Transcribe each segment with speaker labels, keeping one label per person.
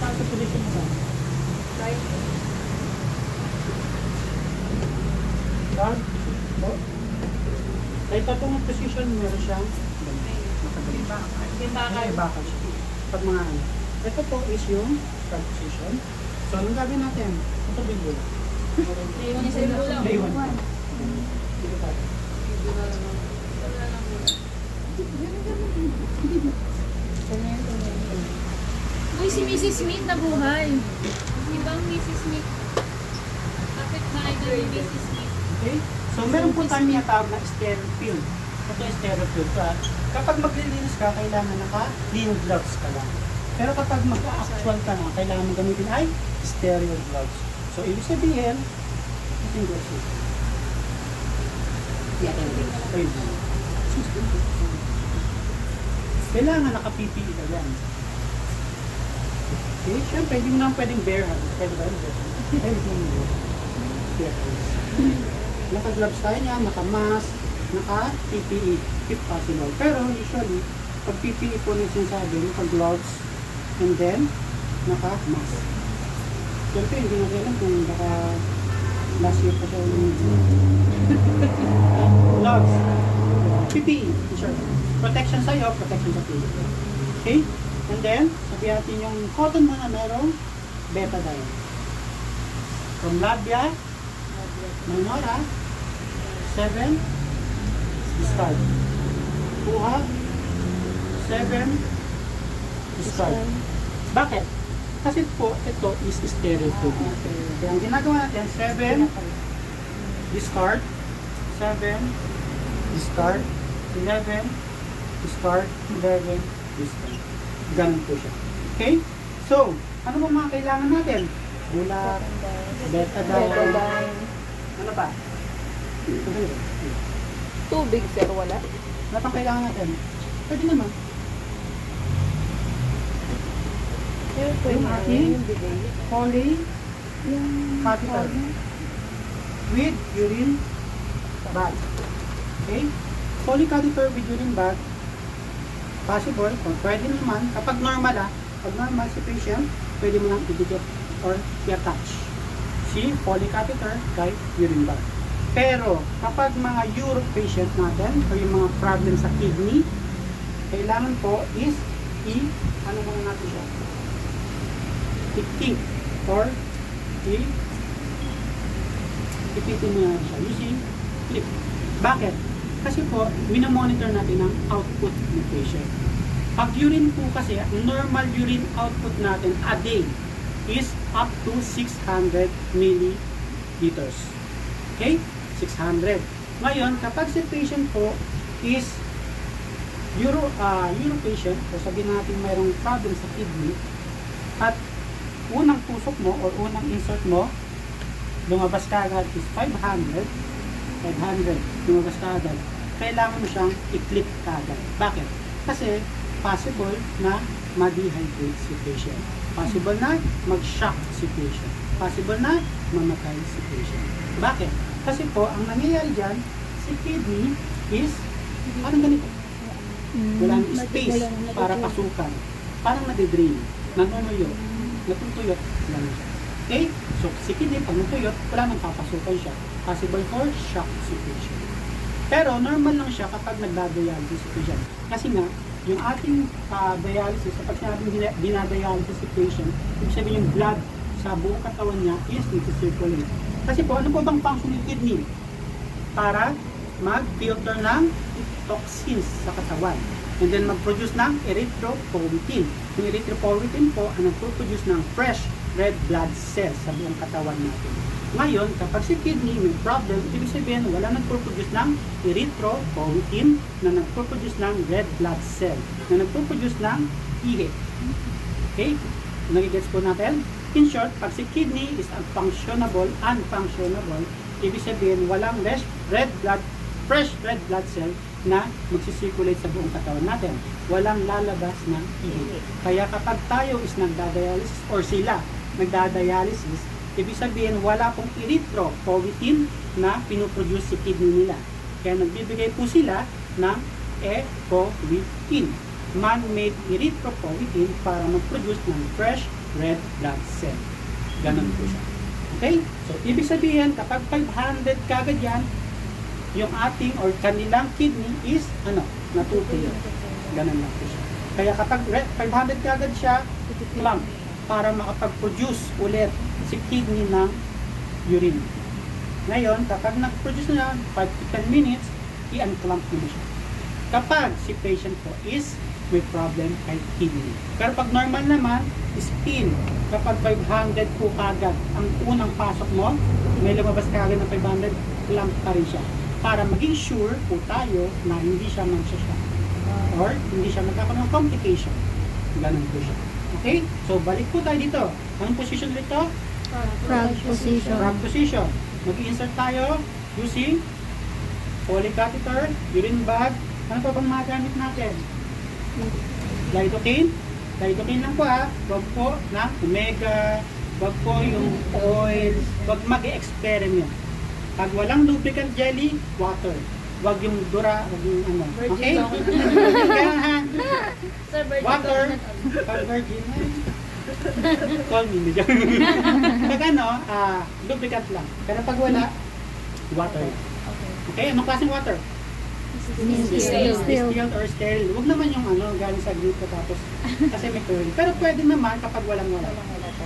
Speaker 1: Nasa position mo ba? Down. Kahit tatong position, meron siyang may bakal siya. Pag mga ano. Ito po is yung start position. So, anong gagawin natin? Ito bingo. Day 1. Dito tayo.
Speaker 2: Uy, si Mrs. Smith nabuhay. Ibang Mrs. Smith. Bakit na idol ni Mrs. Smith?
Speaker 1: Okay? So, meron po tayong tinatawag na stereo film. Ito yung stereo film. Kapag maglilinis ka, kailangan naka-clean gloves ka lang. Pero kapag mag-actual ka na, kailangan mo gamitin ay stereo gloves. So, ibig sabihin, ito yung gloves mo. Kailangan naka-PPE ka yan. Okay? Siyempre, hindi mo naman pwedeng bare hand. Pwede ba yun? Naka-gloves tayo niya, naka-mask, naka-PPE, if possible. Pero usually, pag PPE po na sinasabi, naka-gloves, and then, naka-mask. Siyempre, hindi na kailan kung baka last year pa siya gloves, PPE, sure. Protection sa'yo, protection sa PPE. Okay? And then, sabi natin yung cotton mo na merong betadine. From Labia, Manora, 7, discard. Kuha, 7, discard. Bakit? Kasi po, ito is stereo food. Kaya ang ginagawa natin, 7, discard, 7, discard, 11, discard, 11, discard. Ganun po siya. Okay? So, ano ba mga kailangan natin? Bulak, betadine, ano ba?
Speaker 3: Tubig, sir, wala.
Speaker 1: Ano pang kailangan natin? Pwede naman. Yung ating poly catheter with urine bag. Okay? Poly catheter with urine bag, possible, kung pwede naman, kapag normal pag normal si patient, pwede mo lang i-digit or i-attach si poly catheter kay urine bag. Pero, kapag mga uro patient natin, o yung mga problem sa kidney, kailangan po is ano muna natin siya? I-kink or ipitin mo na siya using clip. Bakit? Kasi po, minomonitor natin ang output ng patient. Pag urine po kasi, normal urine output natin a day is up to 600 milliliters. Okay? 600. Ngayon, kapag si patient po is uro patient, o sabihin natin mayroong problem sa kidney, at unang tusok mo or unang insert mo, lumabas ka agad is 500, lumabas ka agad, kailangan mo siyang i-clip ka agad. Bakit? Kasi possible na ma-dehydrate si patient. Possible na mag-shock si patient. Possible na mamatay si patient. Bakit? Kasi po, ang nangyayari dyan, si kidney is parang ganito. Walang space para pasukan. Parang nadidrain. Nanunuyo. Natutuyot lang siya. Okay? So, si kidney, pag natuyot, wala nang papasukan siya. Possible for shock si patient. Pero, normal lang siya kapag nagdadialysis si patient. Kasi nga, yung ating dialysis, kapag sinabing dinadialysis si patient, ibig sabihin yung blood sa buong katawan niya is nag-circulate. Kasi po, ano po bang function ng kidney? Para mag-filter ng toxins sa katawan. And then mag-produce ng erythropoietin. Yung erythropoietin po ang nagpo-produce ng fresh red blood cells sa buong katawan natin. Ngayon, kapag si kidney may problem, ibig sabihin wala nagpo-produce ng erythropoietin na nagpo-produce ng red blood cell, na nagpo-produce ng ihi. Okay? Nagigets po natin? In short, pag si kidney is unfunctionable, ibig sabihin walang fresh red blood cell na magsisirculate sa buong katawan natin. Walang lalabas ng ihi. Kaya kapag tayo is nagdadialysis or sila nagdadialysis, ibig sabihin wala pong erythropoietin na pinoproduce si kidney nila. Kaya nagbibigay po sila ng epoietin, man-made erythropoietin para mag-produce ng fresh red blood cell. Ganon po siya. Okay? So, ibig sabihin, kapag 500 kagad yan, yung ating or kanilang kidney is, natutuyo. Ganon lang po siya. Kaya kapag 500 kagad siya, clamp, para makapag-produce ulit si kidney ng urine. Ngayon, kapag nag-produce na 5 to 10 minutes, i-unclamp mo siya. Kapag si patient po is may problem kay kidney. Pero pag normal naman, still, kapag 500 po kagad ang unang pasok mo, may lumabas kagad ng 500, clamp pa rin siya. Para maging sure po tayo na hindi siya magsasya or hindi siya magkakaroon ng complication. Ganun po siya. Okay? So, balik po tayo dito. Anong position dito?
Speaker 3: Frog position.
Speaker 1: Frog position. Mag-insert tayo using polycatheter, urine bag. Ano pa bang magamit natin? Lidocaine. Lidocaine lang po ha. Wag po na omega. Wag po yung oil. Wag mag-experiment. Pag walang lubricant jelly, water. Wag yung dura, wag yung ano. Okay? Kaya ha.
Speaker 2: Sir, virgin
Speaker 1: Water.
Speaker 2: coconut.
Speaker 1: Pag virgin. Call me. Pag lubricant lang. Pero pag wala, water. Okay, anong klaseng water? Distilled or sterile. Huwag naman yung galing sa gripo tapos kasi may chlorine. Pero pwede naman kapag walang wala.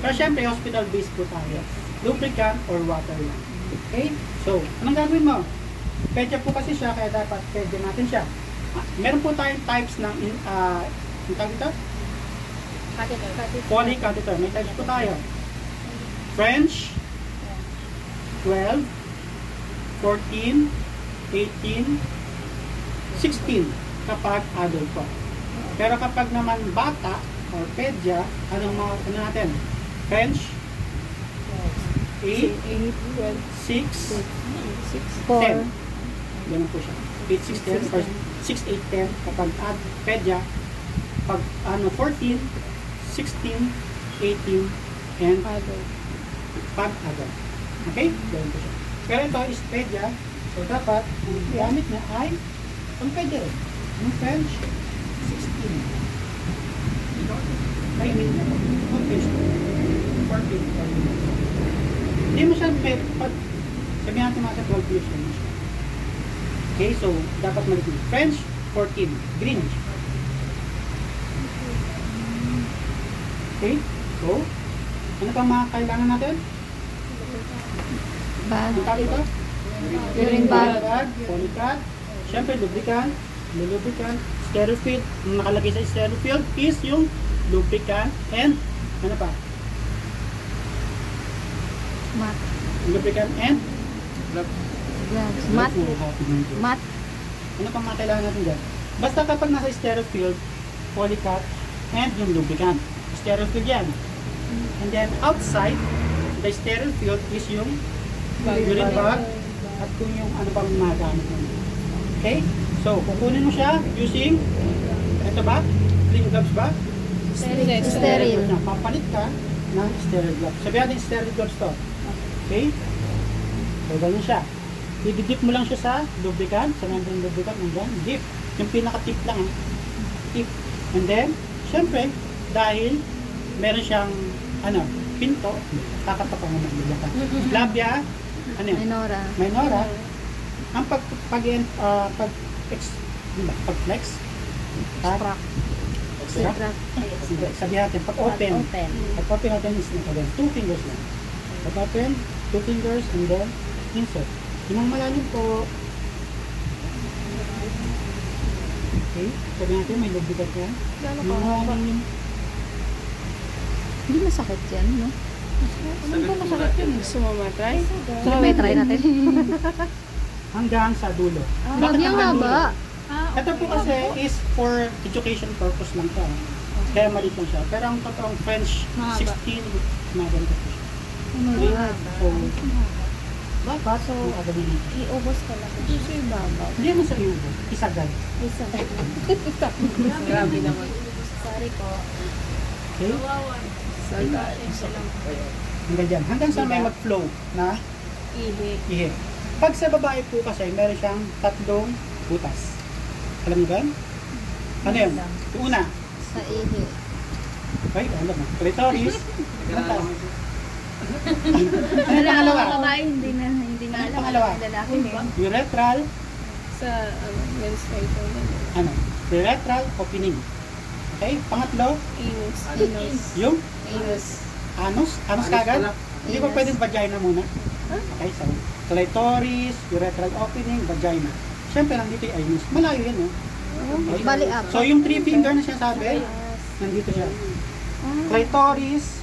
Speaker 1: Pero syempre, hospital-based po tayo. Lubricant or water lang. Okay? So, anong gagawin mo? Pedya po kasi siya, kaya dapat pedya natin siya. Meron po tayong types ng yung tawag ito? Polycatheter. May types po tayo. French, 12, 14, 18, 16 kapag adult po. Pero kapag naman bata or pedya, anong mga natin? French, 8, 6, 10. Ganun po siya. 8, 6, 10 or 6, 8, 10 kapag pedya. Pag 14, 16, 18, and pag adult. Okay? Ganun po siya. Pero ito is pedya. So dapat, ang gamit niya ay ang pedya rin. Ang French, 16. Ay, okay. 14. Hindi mo siya, sabihin natin mga 12 years lang siya. Okay, so dapat malitin. French, 14. Green. Okay, so ano pa mga kailangan natin?
Speaker 3: Bag.
Speaker 1: Ang tawag ito?
Speaker 3: Urine bag.
Speaker 1: Polycat. Siyempre, lubricant. Lubricant. Sterile field. Ang nakalagay sa sterile field is yung lubricant and ano pa?
Speaker 3: Mat.
Speaker 1: Lubricant and
Speaker 3: Gloves. Mat. Mat.
Speaker 1: Ano pa mga kailangan natin dyan? Basta kapag nasa sterile field, polycat and yung lubricant. Sterile field yan. And then outside, the sterile field is yung urine bag at kung yung ano pang magamit mo. Okay? So, kukunin mo siya using ito ba? Clean gloves ba?
Speaker 3: Sterile.
Speaker 1: Papalit ka ng sterile gloves. Sabihan natin sterile gloves to. Okay? So, ganyan siya. I-dip mo lang siya sa lubricant, sa membrane lubricant, nandiyan, dip. Yung pinaka-tip lang, tip. And then, syempre, dahil meron siyang, pinto, kakatapak mo ng lubricant. Labia, minora, ang pag-flex, sabihin natin, pag-open natin is 2 fingers lang. Pag-open, 2 fingers, and then, insert. Yung malalim po. Okay, sabi natin may lubricant yan. Malalim.
Speaker 3: Hindi masakit yan, no?
Speaker 2: Ano ba masakit yun? Gusto mo matry?
Speaker 3: So, may try natin.
Speaker 1: Hanggang sa dulo.
Speaker 3: Wag yung haba.
Speaker 1: Ito po kasi is for education purpose lang to. Kaya maliit lang siya. Pero ang totoong French 16, maganda po siya. So, baso agad dito.
Speaker 2: I-ubos ka lang. Gusto yung babaw.
Speaker 1: Hindi mo sa iubo. Isagad.
Speaker 2: Grabe naman. Sorry po.
Speaker 1: Okay? Hanggang dyan. Hanggang sa may mag-flow na ihi. Pag sa babae po kasi, meron siyang 3 butas. Alam mo ba? Ano yun? Yung una,
Speaker 3: Sa ihi.
Speaker 1: Ay, alam mo. Clitoris. Ano
Speaker 3: Wala
Speaker 1: pangalawa?
Speaker 3: mga babae, hindi na
Speaker 1: Ano
Speaker 3: alam.
Speaker 1: pangalawa?
Speaker 3: Lalaki din.
Speaker 1: Urethral.
Speaker 2: Sa menstruation.
Speaker 1: Ano? Urethral opening. Okay? Pangatlo,
Speaker 2: Anus.
Speaker 1: yung
Speaker 2: Anus.
Speaker 1: anus. Anus kagad? Hindi ba
Speaker 3: Anus.
Speaker 1: pwedeng vagina muna? Okay, so clitoris, urethral opening, vagina. Siyempre, nandito yung anus. Malayo yan, no? Okay?
Speaker 3: Bali up.
Speaker 1: So, yung 3 finger na sinasabi, nandito siya. Clitoris,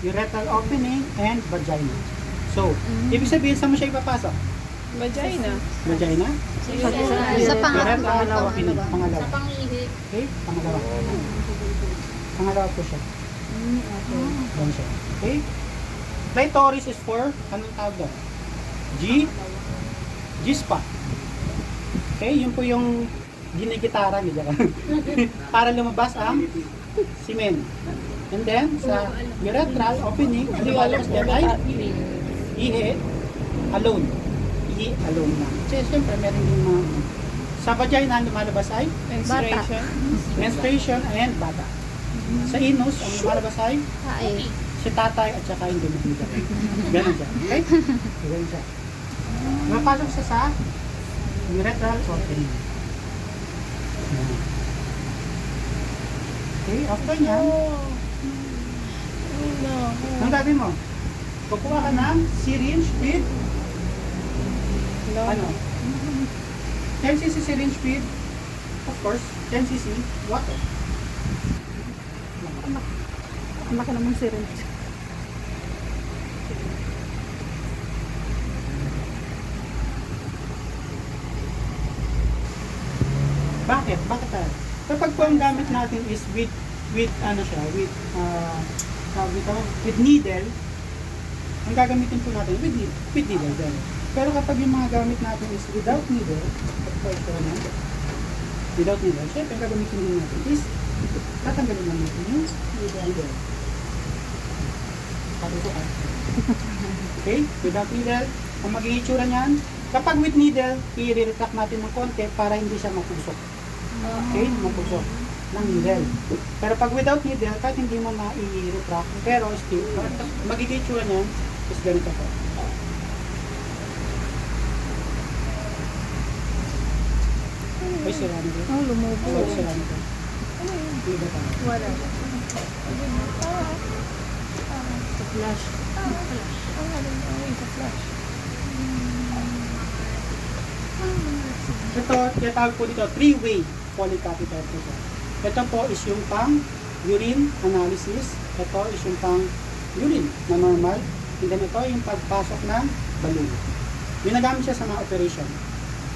Speaker 1: urethral opening, and vagina. So, ibig sabihin, saan mo siya ipapasok?
Speaker 2: Vagina.
Speaker 1: Vagina?
Speaker 3: Sa pangatlo.
Speaker 1: Urethral opening. Pangalawa.
Speaker 2: Sa pangihi.
Speaker 1: Okay? Pangalawa. Pangalawa po siya. Doon siya. Okay? Clitoris is for, anong tawag doon? G-spot. Okay? Yun po yung ginigitara niya. Para lumabas ang semen. And then, sa urethral opening, ang lumalabas dyan ay ihe alone. Ihe alone lang. Kasi siyempre, meron din mga sa vagina, ang lumalabas ay
Speaker 2: Menstruation.
Speaker 1: menstruation and bata. Sa anus, ang lumalabas ay
Speaker 3: Ay.
Speaker 1: si tatay at saka yung dumibida. Ganon siya. Okay? Ganon siya. Mapasok siya sa urethral opening. Yan. Okay, after niyan, ang gagawin mo? Kukuha ka ng syringe with ano? 10cc syringe with, of course, 10cc water.
Speaker 3: Ang laki naman syringe.
Speaker 1: Bakit? Bakit tayo? Kapag po ang gamit natin is with ano siya, tawag dito, with needle, ang gagamitin po natin with needle din. Pero kapag yung mga gamit natin is without needle, without needle, syempre ang gagamitin din natin is tatanggalin lang natin yung needle. Okay? Without needle, ang magiging itsura niyan, kapag with needle, i-retract natin ng konti para hindi siya mapusok. Okay? Mapusok ng needle. Pero pag without needle, kahit hindi mo ma-i-retract, pero still, magiging itsura niyan is ganito po. Ay, sira nito.
Speaker 3: Oh, lumubo.
Speaker 1: Ay, sira nito. Hindi ba tayo?
Speaker 3: Wala.
Speaker 2: Sa flash.
Speaker 1: Ito, tinatawag po dito, 3-way polycatheter po siya. Ito po is yung pang urine analysis. Ito is yung pang urine na normal. And then ito yung pagpasok ng balloon. Ginagamit siya sa mga operation.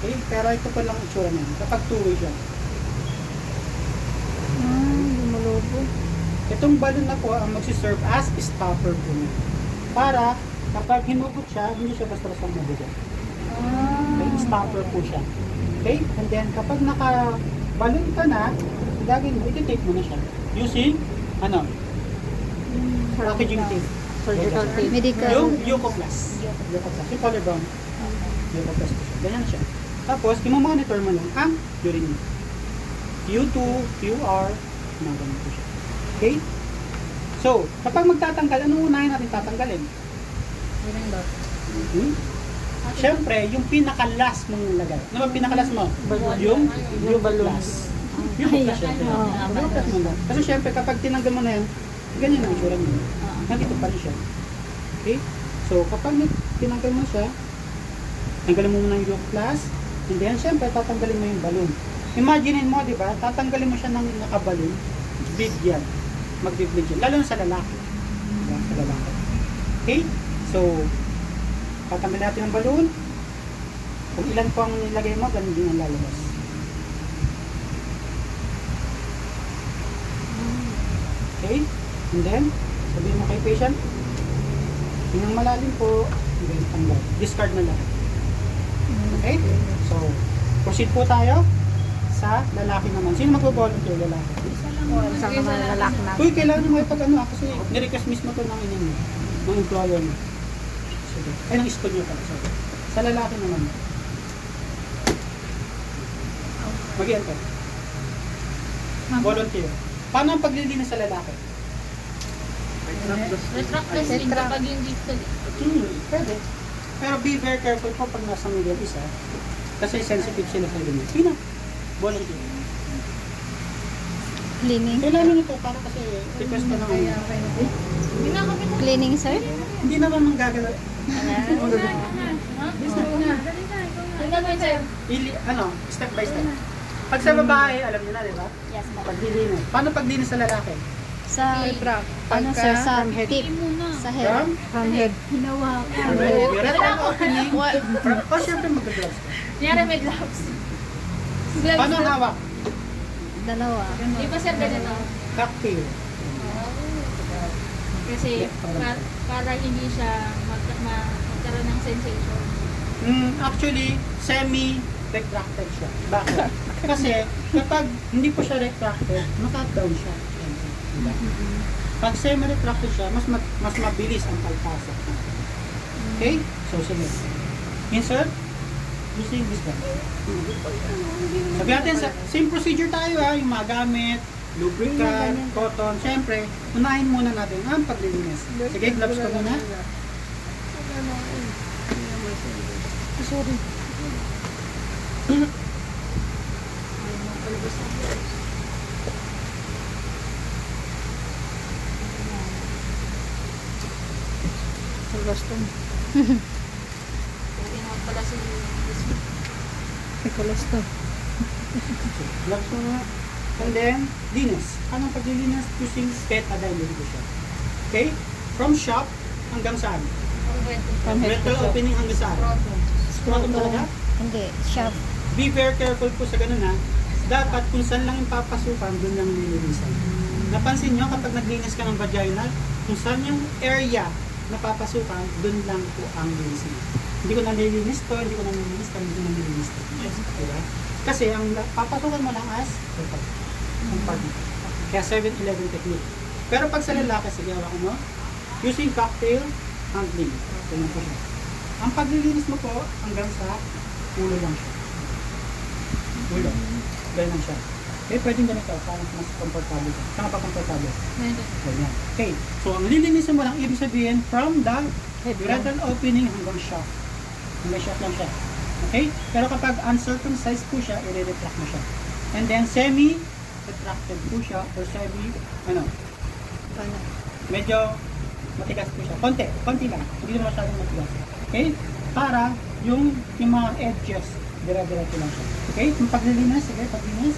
Speaker 1: Okay? Pero ito po lang itsura niya. Kapag 2-way siya.
Speaker 3: Lumulobo.
Speaker 1: Itong balloon na po ang magsiserve as stopper po niya. Para kapag hinugot siya, hindi siya basta-basta mabugot. Okay? Stopper po siya. Okay? And then kapag naka-balloon ka na, gagawin mo, iti-tape mo na siya. Using, ano? Packaging tape.
Speaker 3: Surgical tape. Medical.
Speaker 1: Yung Eucoplast. Eucoplast. Yung color brown. Eucoplast po siya. Ganyan siya. Tapos, i-monitor mo lang ang urine mo. Q2, QR, mga ganun po siya. Okay? So, kapag magtatanggal, anong unahin natin tatanggalin? Siyempre, yung pinaka-last mong nilagay. Ano ba pinaka-last mo? Yung Eucoplast. Eucoplast siya. Eucoplast mo lang. Kasi siyempre, kapag tinanggal mo na yan, ganyan ang itsura mo. Nandito pa rin siya. Okay? So, kapag tinanggal mo siya, tanggalin mo muna yung Eucoplast, and then, siyempre, tatanggalin mo yung balloon. Imaginin mo, di ba? Tatanggalin mo siya ng nakaballoon, big yan. Magbibig yan. Lalo na sa lalaki. Diba? Sa lalaki. Okay? So, tatanggalin natin ang balloon. Kung ilan po ang nilagay mo, ganun din ang lalabas. Okay? And then, sabihin mo kay patient, yung malalim po, hindi tanggal. Discard na lang. Okay? So, proceed po tayo sa lalaki naman. Sino mag-volunteer lalaki?
Speaker 3: Isang naman lalaki na.
Speaker 1: Uy, kailangan mo ipag ano kasi nirequest mismo to ng inin mo, ng employer mo. Sige. Ay, ng school nyo pala. Sorry. Sa lalaki naman. Mag-enter. Volunteer. Paano ang paglilinis sa lalaki?
Speaker 2: Retractless din kapag yung dito.
Speaker 1: Pwede. Pero be very careful po pag nasa middle isa. Kasi sensitive sila sa limit. Pina. Volunteer.
Speaker 3: Cleaning.
Speaker 1: Kailangan ito para kasi request pa naman.
Speaker 3: Cleaning, sir?
Speaker 1: Hindi naman manggagala. Step by step. Pag sa babae, alam niyo na, di ba?
Speaker 2: Yes,
Speaker 1: Paglinis. Paano paglinis sa lalaki?
Speaker 3: Sa, ano, sir? Sa tip. Sa hair.
Speaker 1: From head.
Speaker 2: Hinawa ka.
Speaker 1: Direct opening. O, syempre mag-gloves ka.
Speaker 2: Nyari may gloves.
Speaker 1: Paano ang hawak?
Speaker 3: Dalawa.
Speaker 2: Di ba sir ganito?
Speaker 1: Cocktail.
Speaker 2: Kasi para hindi siya magkaroon ng sensation.
Speaker 1: Actually, semi-retracted siya. Bakit? Kasi kapag hindi po siya retracted, makat down siya. Diba? Pag semi-retracted siya, mas mabilis ang pagpasok. Okay? So, sige. Insert. Using this one. Sabi natin, same procedure tayo ha, yung mga gamit, lubricant, cotton, syempre, unahin muna natin ang paglilinis. Sige, gloves ko muna. Sorry.
Speaker 3: Colostum.
Speaker 2: Pwede naman pala si
Speaker 3: Colostum.
Speaker 1: Gloves ko muna. And then, linis. Anong paglilinis? Using betadine siya. Okay? From shop hanggang saan? Metal opening hanggang saan? Scrotum talaga?
Speaker 3: Hindi. Shop.
Speaker 1: Be very careful po sa ganun ha. Dapat kung saan lang yung papasukan, doon lang nilinisan. Napansin nyo kapag naglinis ka ng vaginal, kung saan yung area na papasukan, doon lang po ang linisin. Hindi ko na nililinis to, hindi ko na nililinis to, hindi ko na nililinis to. Diba? Kasi ang papasukan mo lang as compartment. Kaya 7-11 technique. Pero pag sa lalaki, sige, hawakan mo, using cocktail handling. Ganun po siya. Ang paglilinis mo po, hanggang sa ulo lang siya. Ulo. Ganyan siya. Okay, pwedeng ganito, parang mas comfortable siya. Saan ka pa comfortable? Ganyan. Okay, so ang lilinisin mo lang, ibig sabihin, from the urethral opening hanggang shaft. Hanggang shaft lang siya. Okay? Pero kapag uncircumcised po siya, i-retract mo siya. And then, semi-retracted po siya, or medyo matigas po siya. Konti lang. Hindi naman masyadong matigas. Okay? Para yung mga edges, dire-diretso lang siya. Okay? Yung paglilinis, sige, paglinis.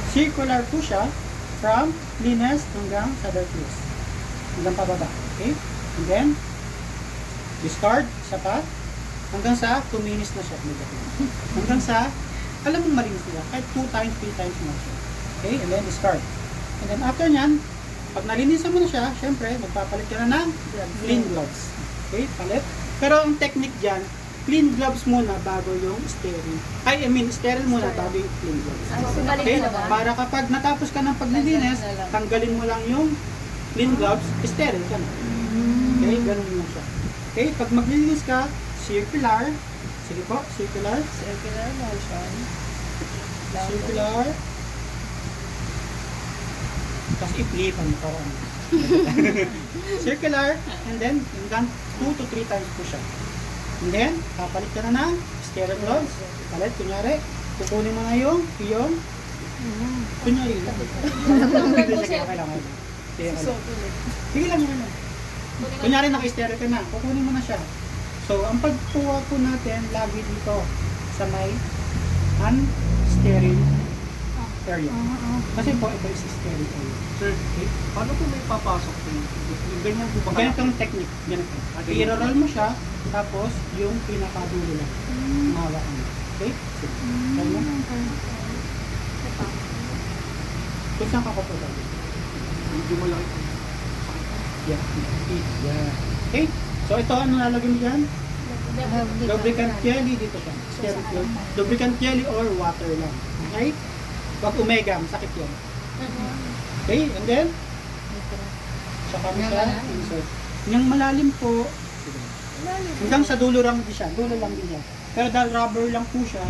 Speaker 1: Circular po siya from linis hanggang sa dirtiness. Hanggang pababa. Okay? And then, discard, sapat. Hanggang sa 2 minutes na siya. Hanggang sa, alam mong malinis nila. Kahit 2 times, 3 times na siya. Okay? And then, discard. And then, after nyan, pag nalinisan mo na siya, syempre, magpapalit ka na ng clean gloves. Okay? Palit. Pero ang technique dyan, clean gloves muna bago yung sterile. Sterile muna bago yung clean gloves. Okay? Para kapag natapos ka ng paglilinis, tanggalin mo lang yung clean gloves, sterile ka na. Okay? Ganun mo siya. Okay? Pag maglilinis ka, circular. Sige po, circular.
Speaker 4: Circular motion.
Speaker 1: Circular. Tapos i-flipan mo parang. Circular. And then, hanggang 2 to 3 times po siya. And then, papalit ka na ng sterile gloves. Palit, kunyari. Kukunin mo na yung iyon. Kunyari lang. Sige, okay lang. Sige lang, yun lang. Kunyari naka-sterile ka na. Kukunin mo na siya. So, ang pagkuha po natin lagi dito sa may unsterile area. Kasi po, ito is sterile area.
Speaker 4: Sir, paano kung may papasok po? Ganyan po ba?
Speaker 1: Ganitong technique. Ganito. I-roll mo siya, tapos yung pinakadulo lang. Mahawakan mo. Okay? Sige. Kaya mo. Kung saan ka komportable?
Speaker 4: Medyo malaki.
Speaker 1: Yeah. Yeah. Okay? So, ito, ano nalagay mo dyan? Lubricant jelly, dito siya. Lubricant jelly or water lang. Okay? Wag omega, masakit yun. Okay, and then? Saka mo siya, insert. Yung malalim po, hanggang sa dulo lang din siya. Dulo lang din siya. Pero dahil rubber lang po siya,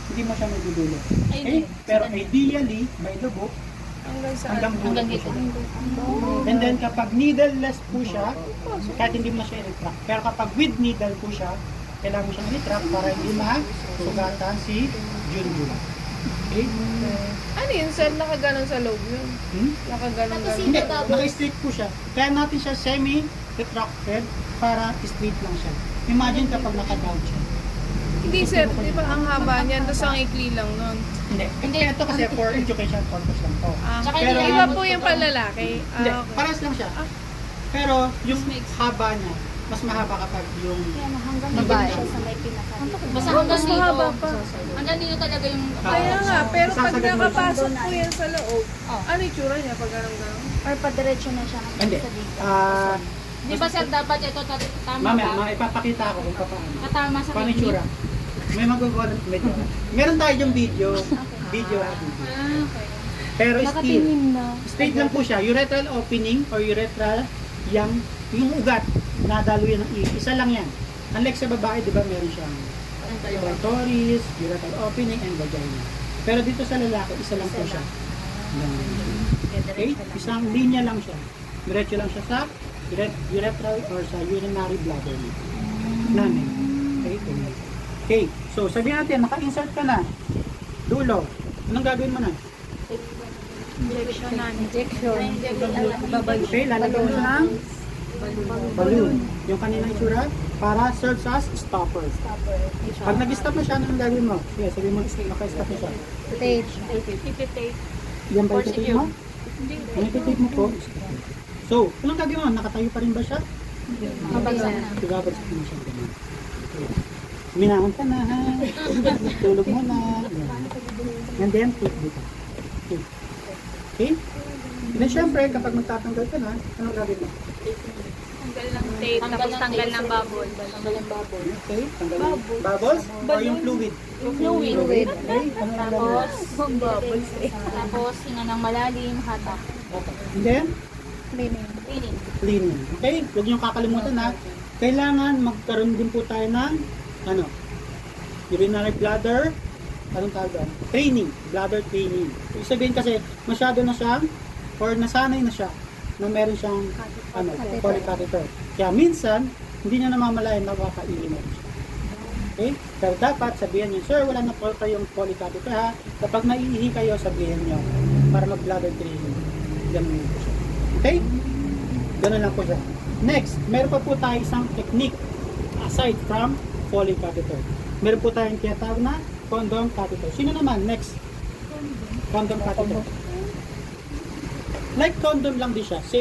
Speaker 1: hindi mo siya magdudulo. Okay? Pero ideally, may lubok, Hanggang dito. And then kapag needleless po siya, kahit hindi mo na siya i-retract. Pero kapag with needle po siya, kailangan mo siyang i-retract para hindi masugatan si Junjun. Okay?
Speaker 3: Ano yun, sir? Nakaganon sa loob yun? Nakaganon-ganon.
Speaker 1: Hindi, naka-straight po siya. Kaya natin siya semi-retracted para straight lang siya. Imagine kapag naka-down siya.
Speaker 3: Hindi, sir. Di ba ang haba niyan? Tapos ang ikli lang nun.
Speaker 1: Hindi. Ito kasi for education purpose lang to.
Speaker 2: Tsaka
Speaker 1: Pero
Speaker 3: Iba po yung panlalaki.
Speaker 1: Hindi,
Speaker 3: Okay.
Speaker 1: paras lang siya. Pero yung haba niya, mas mahaba kapag yung
Speaker 5: Hanggang siya sa may pinaka.
Speaker 2: Basta
Speaker 3: Oh,
Speaker 2: hanggang
Speaker 3: mas
Speaker 2: dito.
Speaker 3: mahaba pa.
Speaker 2: Hanggang dito talaga yung...
Speaker 3: Kaya nga, pero pag
Speaker 1: Sasagad mo siya.
Speaker 3: nakapasok po yan sa loob, ano yung tsura niya pag ganun-ganon?
Speaker 5: Or padiretso na siya hanggang
Speaker 1: Hindi.
Speaker 5: sa dito.
Speaker 2: Di ba sir, dapat ito tama
Speaker 1: Mamaya,
Speaker 2: ba?
Speaker 1: ipapakita ko kung paano.
Speaker 2: Katama sa
Speaker 1: Paano yung
Speaker 2: kidney.
Speaker 1: tsura? May magagawa medyo. Meron tayo yung video. Video.
Speaker 2: Okay.
Speaker 1: Pero still,
Speaker 5: Nakatingin na.
Speaker 1: straight lang po siya. Urethral opening or urethral yung ugat na daluyan ng ihi. Isa lang yan. Unlike sa babae, di ba meron siyang clitoris, urethral opening, and vagina. Pero dito sa lalaki, isa lang po siya. Yan. Okay? Isang linya lang siya. Diretso lang siya sa urethral or sa urinary bladder namin. Okay? Okay. So, sabihin natin, naka-insert ka na. Dulo. Anong gagawin mo na?
Speaker 5: Injection.
Speaker 1: Okay, lalagyan mo ng balloon. Yung kaninang itsura para serves as stopper. Pag nag-stop na siya, anong gagawin mo? Sige, sabihin mo, naka-stop na siya.
Speaker 5: Stage.
Speaker 1: Yan ba itatate mo? Ang itatate mo po. So, anong gagawin mo? Nakatayo pa rin ba siya?
Speaker 5: Mabagsak na.
Speaker 1: Ibabagsak mo siya. Ganun. Okay. Minahon ka na ha. Tulog mo na. Yan. And then, click dito. Okay. Okay? Then syempre, kapag magtatanggal ka na, anong gagawin mo?
Speaker 3: Tanggal ng tape, tapos tanggal ng bubble.
Speaker 1: Okay, tanggal yung bubbles or yung fluid?
Speaker 5: Fluid.
Speaker 1: Okay,
Speaker 2: Tapos,
Speaker 3: Bubbles eh.
Speaker 2: tapos hinga ng malalim, hatak.
Speaker 1: okay. And then,
Speaker 5: Cleaning.
Speaker 2: Cleaning.
Speaker 1: cleaning. Okay, huwag niyong kakalimutan ha. Kailangan magkaroon din po tayo ng urinary bladder, anong tawag doon? Training, bladder training. Ibig sabihin kasi masyado na siyang or nasanay na siya na meron siyang Foley catheter. Kaya minsan, hindi niya namamalayan na makakainin siya. Okay? Pero dapat sabihin niyo, sir, wala na po kayong Foley catheter ha. Kapag naiihi kayo, sabihin niyo para mag-bladder training. Ganun po siya. Okay? Ganun lang po siya. Next, meron pa po tayo isang technique aside from Foley catheter. Meron po tayong tinatawag na condom catheter. Sino naman? Next. Condom catheter. Like condom lang din siya.